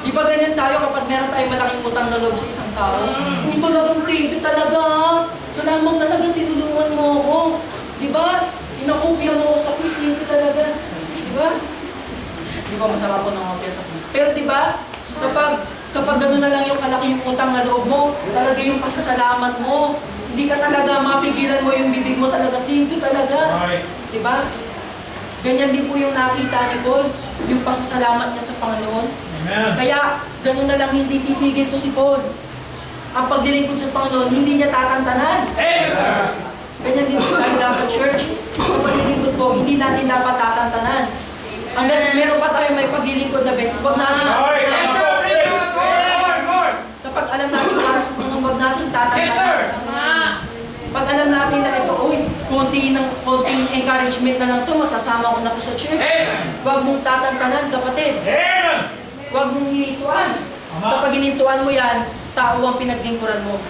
Di ba ganyan tayo kapag meron tayong malaking utang na loob sa isang tao? Uy, talagang thank you talaga. Salamat talaga, tinulungan mo ako. Di ba? Inakopya mo ako sa quiz, thank you talaga. Di ba? Di ba masarap po ng kopya sa quiz? Pero di ba, kapag gano'n na lang yung kalaki yung utang na loob mo, talaga yung pasasalamat mo, hindi ka talaga mapigilan mo yung bibig mo talaga, thank you talaga. Di ba? Ganyan din po yung nakita ni Paul, yung pasasalamat niya sa Panginoon. Amen. Kaya, gano'n na lang hindi titigil po si Paul. Ang paglilingkod sa Panginoon, hindi niya tatantanan. Amen, sir. Ganyan din po tayo dapat, church. Sa paglilingkod po, hindi natin dapat tatantanan. Hanggang meron pa tayo may paglilingkod na best, huwag natin Yes, sir. More. kapag alam natin para sa Panginoon, huwag natin tatantanan. Yes, sir. Pag alam natin na ito, uy, konting encouragement na lang ito, masasama ko na ito sa church. Amen. Huwag mong tatantanan, kapatid. Amen. Huwag mong hihintuan. Tama. Kapag hinintuan mo yan, tao ang pinaglingkuran mo.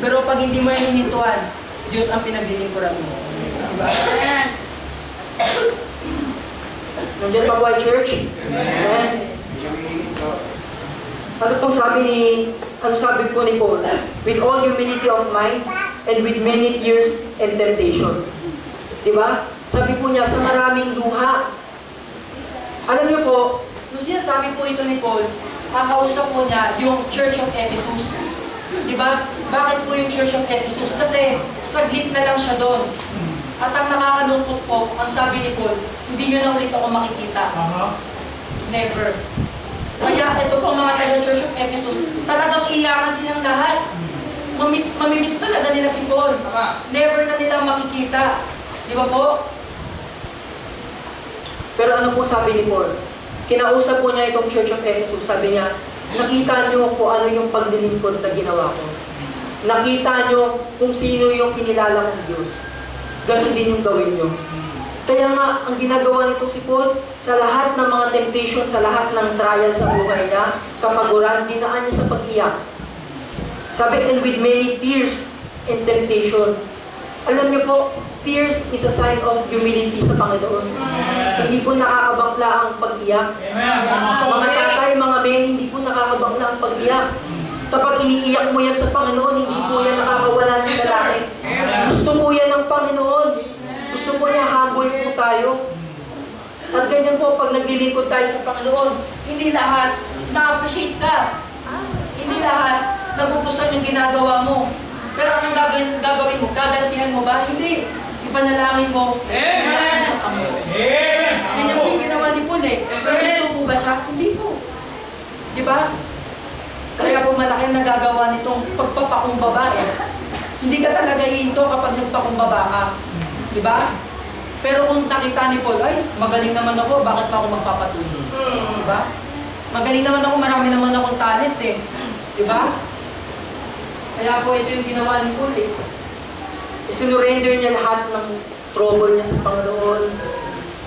Pero pag hindi mo yan hinintuan, Diyos ang pinaglilingkuran mo. Diba? Nandiyan pa po ay church? Amen. Ano sabi po ni Paul? With all humility of mind and with many tears and temptation. Diba? Sabi po niya, sa maraming luha. Alam niyo po, nung sinasabi po ito ni Paul, kakausap po niya yung Church of Ephesus. Diba? Bakit po yung Church of Ephesus? Kasi saglit na lang siya doon. At ang nakakalungkot po, ang sabi ni Paul, hindi niyo na ulit ako makikita. Never. Kaya ito po mga taga-Church of Ephesus, talagang iyakan silang lahat. Mamimiss talaga nila si Paul. Never na nilang makikita. Di ba po? Pero ano po sabi ni Paul? Kinausap po niya itong Church of Ephesus. Sabi niya, nakita niyo kung ano yung paglilingkod na ginawa ko. Nakita niyo kung sino yung kinilala kong Diyos. Ganun din yung gawin niyo. Kaya nga, ang ginagawa nito si Paul, sa lahat ng mga temptation, sa lahat ng trial sa buhay niya, kapaguran, dinaan niya sa pag-iyak. Sabi, and with many tears and temptation. Alam niyo po, tears is a sign of humility sa Panginoon. Hindi po nakakabakla ang pag-iyak. Mga tatay, mga men, hindi po nakakabakla ang pag-iyak. Kapag iniiyak mo yan sa Panginoon, hindi po yan nakakawala ng lalaki. Gusto po yan ng Panginoon. Gusto po niya, humble po tayo. At ganyan po, pag naglilingkod tayo sa Panginoon, hindi lahat na-appreciate ka. Hindi lahat nagugustuhan yung ginagawa mo. Pero anong gagawin mo? Gagantihan mo ba? Hindi. Ipanalangin mo. Sa Panginoon. Ganyan po yung ginawa ni Paul eh. Ito po ba siya? Hindi po. Di ba? Kaya po malaki ang nagagawa nitong pagpapakumbaba eh. Hindi ka talaga hinto kapag nagpakumbaba ka. Di ba? Pero kung nakita ni Paul, ay, magaling naman ako, bakit pa ako magpapatuloy? Di ba? Magaling naman ako, marami naman akong talent eh. Di ba? Kaya po ito yung ginawa ni Paul eh. Isinurrender niya lahat ng trouble niya sa Panginoon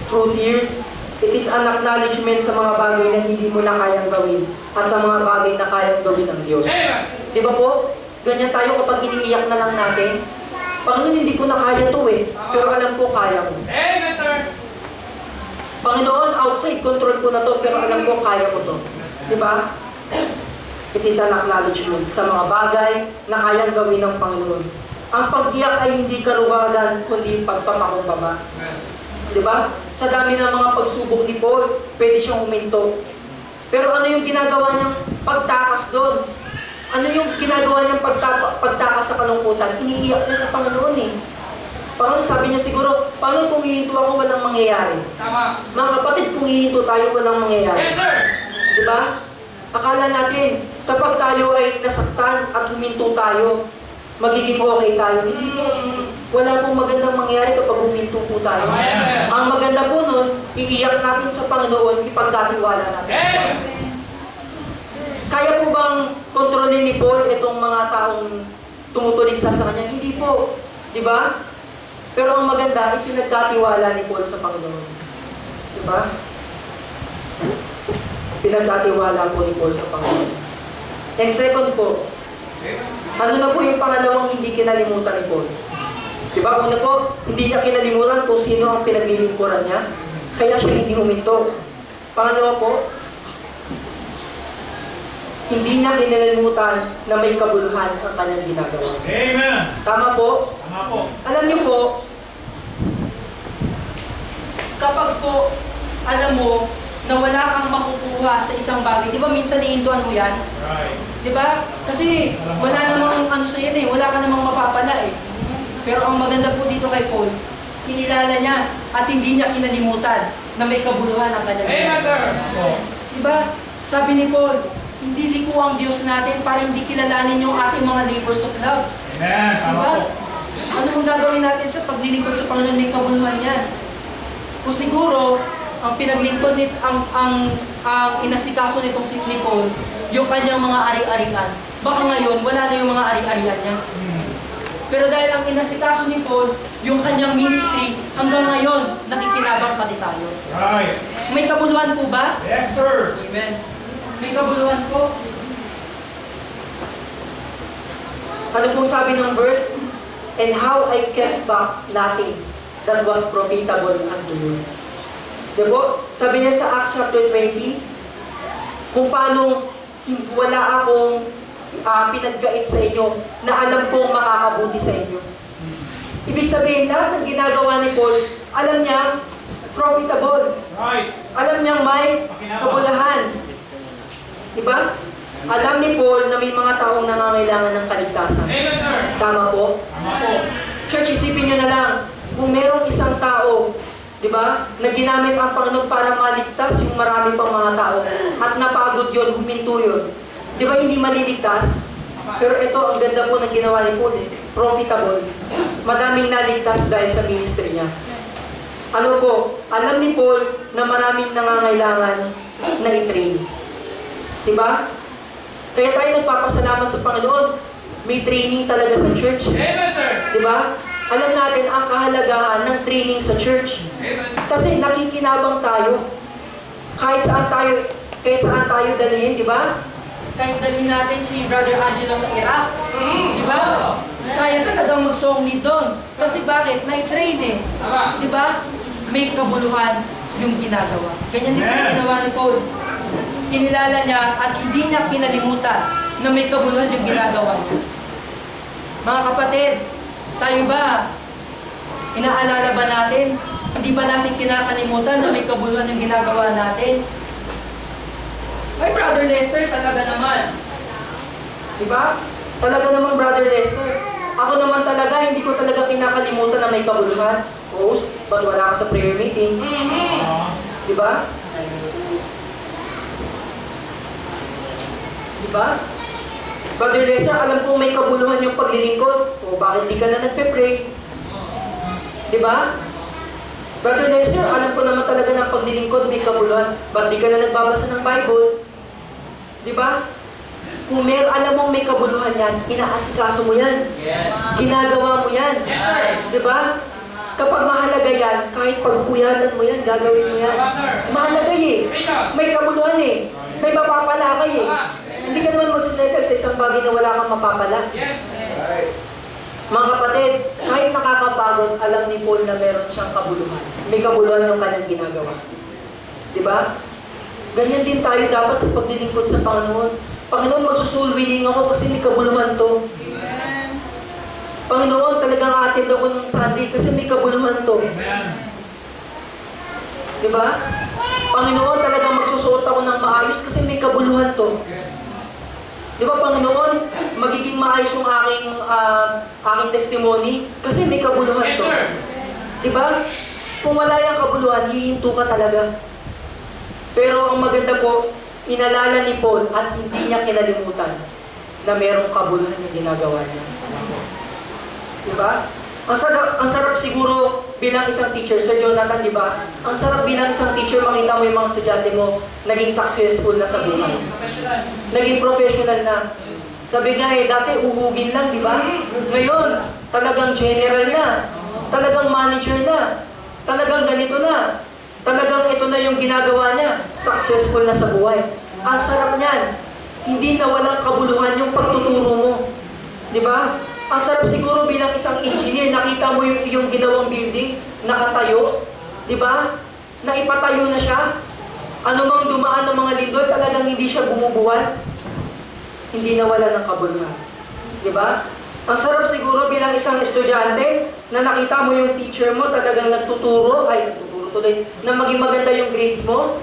through tears. It is an acknowledgement sa mga bagay na hindi mo na kayang gawin at sa mga bagay na kayang gawin ng Diyos. Di ba po? Ganyan tayo kapag iniiyak na lang natin. Panginoon, hindi ko na kaya to eh. Pero alam ko kaya mo. Amen, sir. Panginoon, outside control ko na to, pero alam ko kaya ko to. Di ba? It is an acknowledgement sa mga bagay na kayang gawin ng Panginoon. Ang pag-iyak ay hindi karuwagan, kundi pagpapakumbaba. Di ba? Sa dami ng mga pagsubok ni Paul, pwede siyang huminto. Pero ano yung ginagawa niyang pagtakas doon? Ano yung ginagawa niyang pagtakas sa kalungkutan? Iniiyak niya sa Panginoon eh. Panginoon, sabi niya siguro, paano kung hihinto ako, walang mangyayari? Tama. Mga kapatid, kung hihinto tayo, walang mangyayari. Yes, sir. Di ba? Akala natin, kapag tayo ay nasaktan at huminto tayo, magiging okay tayo. Hindi po. Wala pong magandang mangyayari kapag huminto po tayo. Yes, sir. Ang maganda po nun, iiyak natin sa Panginoon, ipagkatiwala natin. Amen. Kaya po bang kontrolin ni Paul itong mga taong tumutulig sa kanya? Hindi po. Di ba? Pero ang maganda, ipinagkatiwala ni Paul sa Panginoon. Di ba? Pinagkatiwala po ni Paul sa Panginoon. And second po, ano na po yung pangalawang hindi kinalimutan ni Paul? Di ba? Una po, hindi niya kinalimutan kung sino ang pinaglilingkuran niya. Kaya siya hindi huminto. Pangalawa po, hindi niya kinalimutan na may kabuluhan ang kanyang ginagawa. Amen. Tama po? Tama po. Alam niyo po, kapag po, alam mo, na wala kang makukuha sa isang bagay, di ba minsan iintuan mo yan? Right. Di ba? Kasi wala namang ano sa yan eh, wala ka namang mapapala eh. Pero ang maganda po dito kay Paul, kinilala niya at hindi niya kinalimutan na may kabuluhan ang kanyang Amen, sir. Di ba? Sabi ni Paul, hindi liko ang Diyos natin para hindi kilalanin yung ating mga labors of love. Amen. Tama Diba? po. Ano mong gagawin natin sa paglilingkod sa Panginoon, may kabuluhan yan. Kung siguro, ang pinaglingkod ang inasikaso nitong si Paul, yung kanyang mga ari-arian. Baka ngayon, wala na yung mga ari-arian niya. Pero dahil ang inasikaso ni Paul, yung kanyang ministry, hanggang ngayon, nakikinabang pati tayo. Right. May kabuluhan po ba? Yes, sir. Amen. May kabuluhan po. Ano pong sabi ng verse? And how I kept back nothing that was profitable unto you. Diba? Sabi niya sa Acts chapter 20, kung paano wala akong pinagkait sa inyo na alam kong makakabuti sa inyo. Ibig sabihin, lahat ng ginagawa ni Paul, alam niya, profitable. Right. Alam niyang may kabulahan. Diba? Alam ni Paul na may mga taong nangangailangan ng kaligtasan. Amen, sir. Tama po? Tama po. Church, isipin niyo na lang, kung merong isang tao, diba, na ginamit ang Panginoon para maligtas yung marami pang mga tao, at napagod yun, huminto yun. Diba hindi maliligtas? Pero ito, ang ganda po ng ginawa ni Paul, profitable. Madaming naligtas dahil sa ministry niya. Ano po, alam ni Paul na maraming nangangailangan na i-train. Diba? Kaya tayo nagpapasalamat sa Panginoon, may training talaga sa church. Amen, sir. Diba? Alam natin ang kahalagahan ng training sa church. Amen. Kasi nakikinabang tayo. Kahit saan tayo dalhin, di ba? Kahit dalhin natin si Brother Angelo sa Iraq. Di ba? Kaya talagang mag-song lead doon. Kasi bakit? Nai-train eh. Tama. Di ba? May kabuluhan yung ginagawa. Ganyan din ang ginawa ni Paul. Kinilala niya at hindi niya kinalimutan na may kabuluhan yung ginagawa niya. Mga kapatid, tayo ba? Inaalala ba natin? Hindi ba natin kinakalimutan na may kabuluhan yung ginagawa natin? Ay, Brother Lester, talaga naman. Diba? Talaga naman, Brother Lester. Ako naman talaga, hindi ko talaga kinakalimutan na may kabuluhan. Host, ba't wala ka sa prayer meeting? Diba? Diba? Brother Lester, alam ko may kabuluhan yung paglilingkod. O bakit di ka na nagpe-pray? Diba? Brother Lester, alam ko naman talaga ng paglilingkod may kabuluhan. Ba't di ka na nagbabasa ng Bible? Diba? Kung alam mong may kabuluhan yan, inaasikaso mo yan. Yes. Ginagawa mo yan. Yes, sir. Diba? Kapag mahalaga yan, kahit pagpuyanan mo yan, gagawin mo yan. Tama, sir. Mahalaga eh. May kabuluhan eh. May mapapala ka eh. Hindi ka naman magsisettle sa isang bagay na wala kang mapapala. Yes. Mga kapatid, kahit nakakapagod, alam ni Paul na meron siyang kabuluhan. May kabuluhan yung kanyang ginagawa. Diba? Ganyan din tayo dapat sa paglilingkod sa Panginoon. Panginoon, magsusulwiling ako kasi may kabuluhan to. Panginoon, talagang atin ako ng Sunday kasi may kabuluhan to. Amen. Diba? Panginoon, talagang magsusuot ako ng maayos kasi may kabuluhan to. Di ba, Panginoon, magiging maayos yung aking testimony kasi may kabuluhan Yes, to. sir. Di ba? Kung wala yung kabuluhan, hihinto ka talaga. Pero ang maganda po, inalala ni Paul at hindi niya kinalimutan na merong kabuluhan yung ginagawa niya. Di ba? Ang sarap siguro bilang isang teacher, Sir Jonathan, di ba? Ang sarap bilang isang teacher, makita mo yung mga estudyante mo naging successful na sa buhay. Naging professional na. Sabi nga eh, dati uhugin lang, di ba? Ngayon, talagang general na. Talagang manager na. Talagang ganito na. Talagang ito na yung ginagawa niya. Successful na sa buhay. Ang sarap niyan. Hindi na walang kabuluhan yung pagtuturo mo. Di ba? Ang sarap siguro bilang isang engineer, nakita mo yung iyong ginawang building, nakatayo, di ba? Naipatayo na siya. Ano mang dumaan ng mga lindol, talagang hindi siya bumubuwal. hindi nawala ng kabuluhan. Di ba? Ang sarap siguro bilang isang estudyante na nakita mo yung teacher mo talagang nagtuturo tuloy, na maging maganda yung grades mo.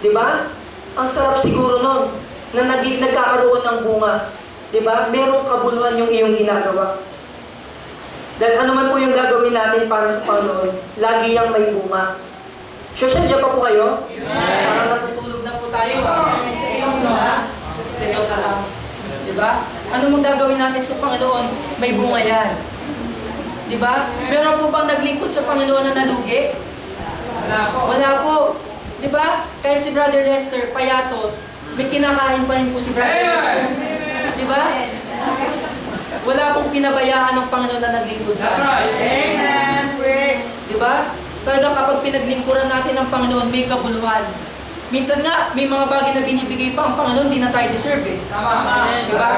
Di ba? Ang sarap siguro nun na nagkakaroon ng bunga. Di ba? Merong kabuluhan yung iyong ginagawa. Dahil ano man po yung gagawin natin para sa Panginoon, lagi yang may bunga. Sure, dyan pa po kayo? Parang natutulog na po tayo. Seryoso lang. Diba? Ano mong gagawin natin sa Panginoon, may bunga yan. Diba? Meron po bang naglingkod sa Panginoon na nalugi? Wala po. Diba? Kahit si Brother Lester, payatot, may kinakain pa rin po si Brother Lester. Diba? Wala pong pinabayaan ng Panginoon na naglingkod sa atin. Amen. Preach. Diba? Talagang kapag pinaglingkuran natin ng Panginoon, may kabuluhan. Minsan nga, may mga bagay na binibigay pa ang Panginoon, di na tayo deserve eh. Diba?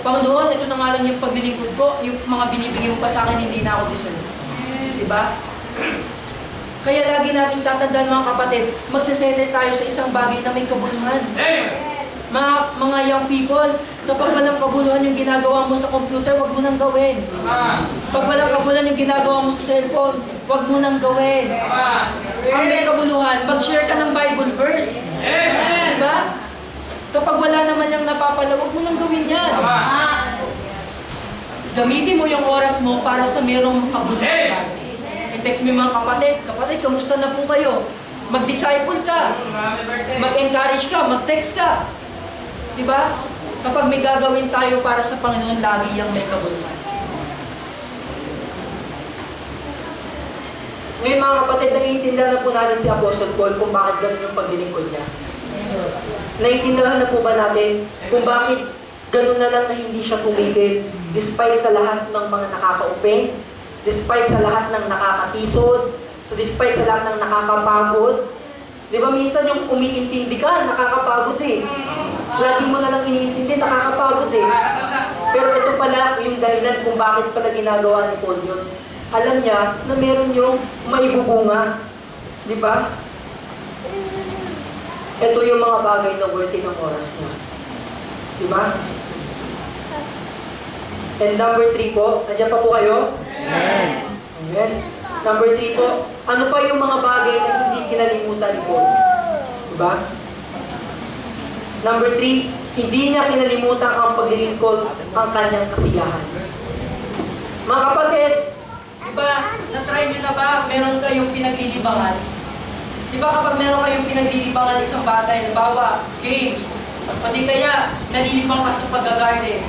Panginoon, ito na nga lang yung paglilingkod ko, yung mga binibigay mo pa sa akin, hindi na ako deserve. Diba? Kaya lagi natin tatandaan mga kapatid, magsisettle tayo sa isang bagay na may kabuluhan. Mga young people, kapag walang kabuluhan yung ginagawa mo sa computer, wag mo nang gawin. Pag walang kabuluhan yung ginagawa mo sa cellphone, wag mo nang gawin. Ang may kabuluhan, mag-share ka ng Bible verse. Diba? Kapag wala naman yung napapala, wag mo nang gawin yan. Gamitin mo yung oras mo para sa merong kabuluhan. I-text mo yung mga kapatid, kamusta na po kayo? Mag-disciple ka, mag-encourage ka, mag-text ka. Diba? Kapag may gagawin tayo para sa Panginoon, lagi yung may kabuluhan. Ngayon mga kapatid, naiintindihan na po natin si Apostle Paul kung bakit ganun yung paglilingkod niya. Naiintindihan na po ba natin kung bakit ganun na lang na hindi siya tumigil despite sa lahat ng mga nakaka-offend, despite sa lahat ng nakakatisod, despite sa lahat ng nakakapagod. Diba minsan yung umiintindi ka, nakakapagod eh. Lagi mo na lang iniintindi, nakakapagod eh. Pero ito pala yung dahilan kung bakit pala ginagawa ni Paul yun. Alam niya na meron yung maibubunga. Diba? Ito yung mga bagay na worthy ng oras niya. Diba? And number 3 po, nandiyan pa po kayo? Amen. Number 3 po, ano pa yung mga bagay na hindi kinalimutan ni Paul? Diba? Number 3, hindi niya kinalimutan ang paglilingkod ang kanyang kasiyahan. Mga kapatid, diba, na-try nyo na ba, meron kayong pinaglilibangan? Diba kapag meron kayong pinaglilibangan isang bagay, nabawa, games, o di kaya nalilibang ka sa pag-garden,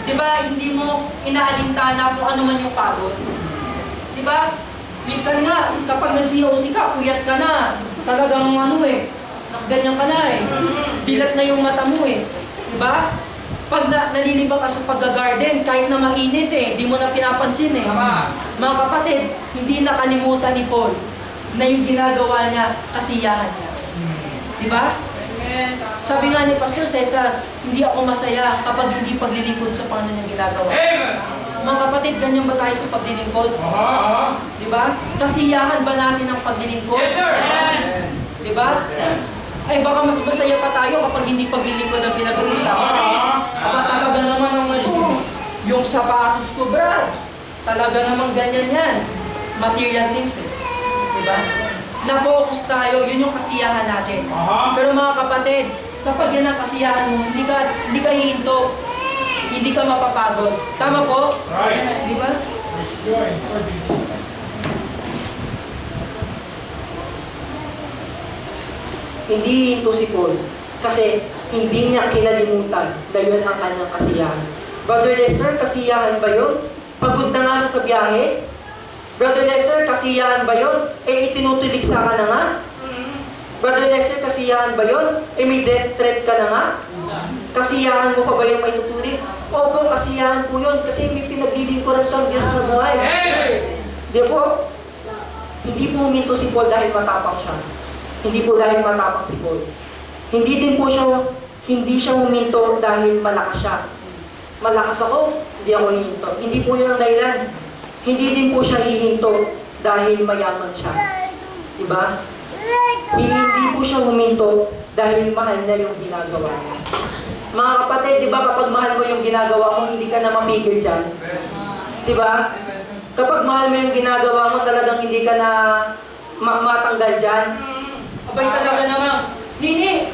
diba, hindi mo inaalintana kung ano man yung pagod? Diba? Minsan nga, kapag nag-COC ka, puyat ka na. Talagang ganyan ka na eh. Dilat na yung mata mo eh. Diba? Pag nalilibang ka sa pag-garden, kahit na mainit eh, di mo na pinapansin eh. Mga kapatid, hindi nakalimutan ni Paul na yung ginagawa niya, kasiyahan niya. Diba? Sabi nga ni Pastor Cesar, hindi ako masaya kapag hindi paglilingkod sa Panginoon yung ginagawa. Mga kapatid, ganyan ba tayo sa paglilingkod? Diba? Kasiyahan ba natin ang paglilingkod? Yes, sir! Diba? Ay baka mas masaya pa tayo kapag hindi paglilingkod ang pinag-uusapan. Aba talaga naman ang yung sapatos ko, Brad. Talaga namang ganyan yan. Material things eh. Diba? Na-focus tayo, yun yung kasiyahan natin. Pero mga kapatid, kapag yan ang kasiyahan mo, hindi ka hihinto. Hindi ka mapapagod. Tama po? Right. Di ba? Hindi hinto si Paul. Kasi hindi niya kinalimutan na yun ang kanyang kasiyahan. Brother Lester, kasiyahan ba yun? Pagod na nga sa biyahe? Brother Lester, kasiyahan ba yun? Eh, itinutuligsa ka na nga? Brother Lester, kasiyahan ba yun? Eh, may death threat ka na nga? Kasiyahan mo pa ba yung may tutulig? Opo, kasiyahan po yun kasi may pinaglilingkuran kang Diyos na buhay. Di po? Hindi po huminto si Paul dahil matapang siya. Hindi po dahil matapang si Paul. Hindi siya huminto dahil malakas siya. Malakas ako, hindi ako hihinto. Hindi po yun ang dahilan. Hindi din po siya hihinto dahil mayaman siya. Diba? Hindi po siya huminto dahil mahal na yung ginagawa niya. Mga kapatid, di ba kapag mahal mo yung ginagawa mo, hindi ka na mamigil dyan? Di ba? Kapag mahal mo yung ginagawa mo, talagang hindi ka na matanggal dyan. Abay talaga naman, Nini,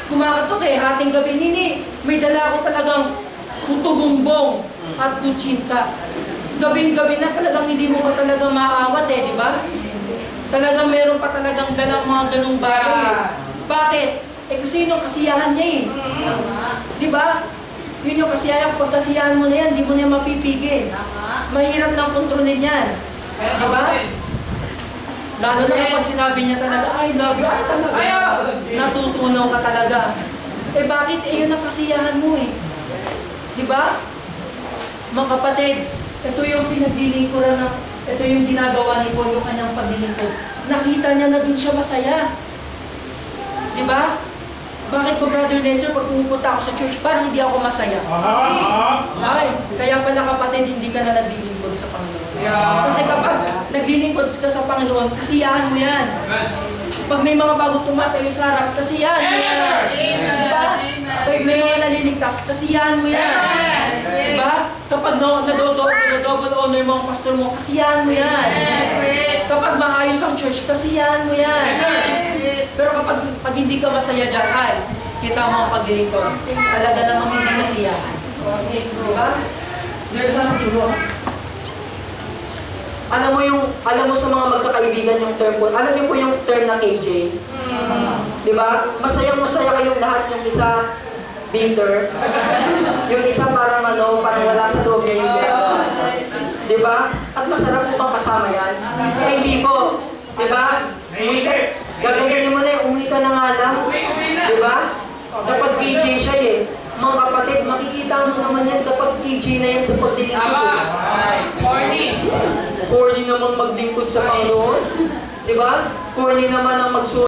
kumakatok eh, hating gabi, Nini, may dala ako talagang puto-bumbong at kutsinta. Gabing-gabi na talagang hindi mo pa talaga maawat eh, di ba? Talagang meron pa talagang dalang mga ganung bagay eh. Bakit? Eh kasi yun yung kasiyahan niya eh. Di ba? Yun yung kasiyahan. Pag kasiyahan mo na yan, di mo na yan mapipigil. Mahirap nang kontrolin yan. Di ba? Lalo na kapag sinabi niya talaga, I love you, ay talaga. Natutunaw ka talaga. Eh bakit? Eh yun ang kasiyahan mo eh. Di ba? Mga kapatid, ito yung pinaglilingkuran ng, ito yung ginagawa ni Paul, yung kanyang paglilingkod. Nakita niya na dun siya masaya. Di ba? Bakit po, Brother Lester, pag pumupunta ako sa church, parang hindi ako masaya? Ay, kaya pala kapatid, hindi ka na naglilingkod sa Panginoon. Kasi kapag naglilingkod ka sa Panginoon, kasiyahan mo yan. Pag may mga bagong tumatayo sa harap, kasiyahan mo yan. Diba? Pag may mga naliligtas, kasiyahan mo yan. Diba? Kapag na-double honor mo ang pastor mo, kasiyahan mo yan. Kapag maayos ang church, kasiyahan mo yan. Pero kapag hindi ka masaya dyan, ay, kita mo ang paglilingkod. Talaga namang hindi kasiyahan. Diba? There's something wrong. Alam mo sa mga magkakaibigan yung term po, alam niyo po yung term na KJ? Di ba? Masayang-masaya kayong lahat, yung isa bitter, yung isa parang parang wala sa loob niya yung ginagawa. Di ba? At masarap po bang kasama yan? Eh, hindi po. Di ba? Gagawin mo na yung umuwi ka na nga lang. Di ba? Kapag KJ siya eh. Mga kapatid, makikita mo naman yan kapag KJ na yan sa paglilingkod. Corny naman maglingkod sa Panginoon. Di ba? Corny naman ang magsuot.